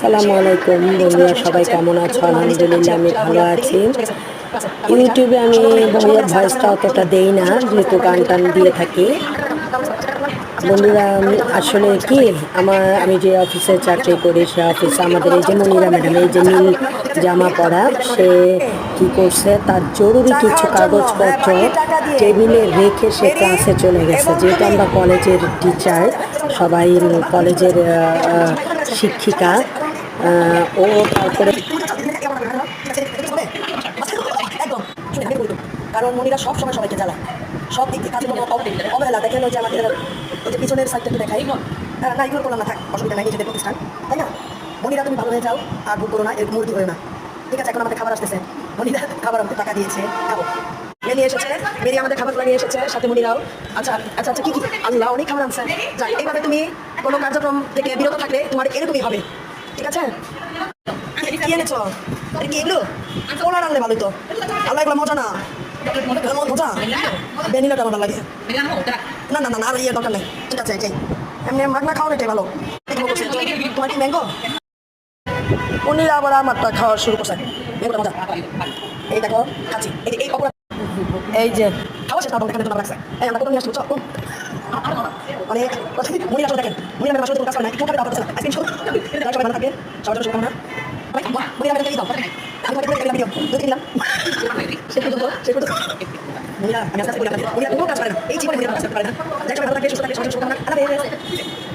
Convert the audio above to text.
সালামু আলাইকুম বন্ধুরা, সবাই কেমন আছো? আলহামদুলিল্লাহ আমি ভালো আছি। ইউটিউবে আমি ভয়েসটা অতটা দেই না, যেহেতু গান টান দিয়ে থাকি। বন্ধুরা, আসলে কি আমি যে অফিসে চাকরি করি, সে অফিসে আমাদের এই যে মনিরা ম্যাডাম, এই যে নীল জামা পরা, সে কি করছে, তার জরুরি কিছু কাগজপত্র টেবিলে রেখে সে ক্লাসে চলে গেছে। যেহেতু আমরা কলেজের টিচার, সবাই কলেজের শিক্ষিকা, ও তারপরে কারণ মনিরা সব সময় সবাইকে জ্বালায়, সব দিক থেকে কাজে কোনো অবহেলা। দেখেন ওই যে আমাদের ওই যে পিছনের সাইডটা একটু দেখাই, না এগুলো করলাম না, থাক, অসুবিধা নাই, নিজেদের প্রতিষ্ঠান, তাই না? মনিরা তুমি ভালো হয়ে যাও আর ভুল করো না, এরকম মুরগি হয়ে না, ঠিক আছে? এখন আমাদের খাবার আসতেছে, মনিরা খাবার আমাদের টাকা দিয়েছে, খাবো। নিয়ে এসেছে মেরি, আমাদের খাবারগুলো নিয়ে এসেছে, সাথে মনিরাও। আচ্ছা আচ্ছা আচ্ছা, কি কি আল্লাহ, অনেক খাবার আনছে। যাক, এইভাবে তুমি কোনো কার্যক্রম থেকে বিরত থাকলে তোমার এরকমই হবে, ঠিক আছে? কি এনেছো? এটা কি এগুলো? পোলার আনলে ভালোই তো। আল্লাহ, এগুলো মজা না, মজা। ভ্যানিলাটা আমার ভালো লাগে। না না না না, আর ইয়ে দরকার নেই, ঠিক আছে? এটাই এমনি মাগনা খাওয়ানো, এটাই ভালো। তোমার কি ম্যাঙ্গো? উনি আবার আমারটা খাওয়া শুরু করছে। ম্যাঙ্গোটা মজা। এই দেখো খাচ্ছি, এই অপরাধ, এই যে খাওয়া শেষ না, এখানে তো রাখছে। এই আমরা কত নিয়ে আসছি, বুঝছো? মানে মনি আসলে দেখেন, মনি আমার আসলে কাজ করে না, একটু খাবে দাও, আইসক্রিম সব সবাই ভালো থাকে, সবার জন্য শুভকামনা। মনি আমাকে দাও, আমি তোমাকে দেখলাম ভিডিও, দুই দিলাম সে পর্যন্ত মনিরা, আমি আজকে বলি আপনাদের, মনিরা কোনো কাজ করে না, এই জীবনে মনিরা কাজ করতে পারে না। যাই সবাই ভালো থাকে, সুস্থ থাকে, সবার জন্য শুভকামনা। আল্লাহ হাফেজ।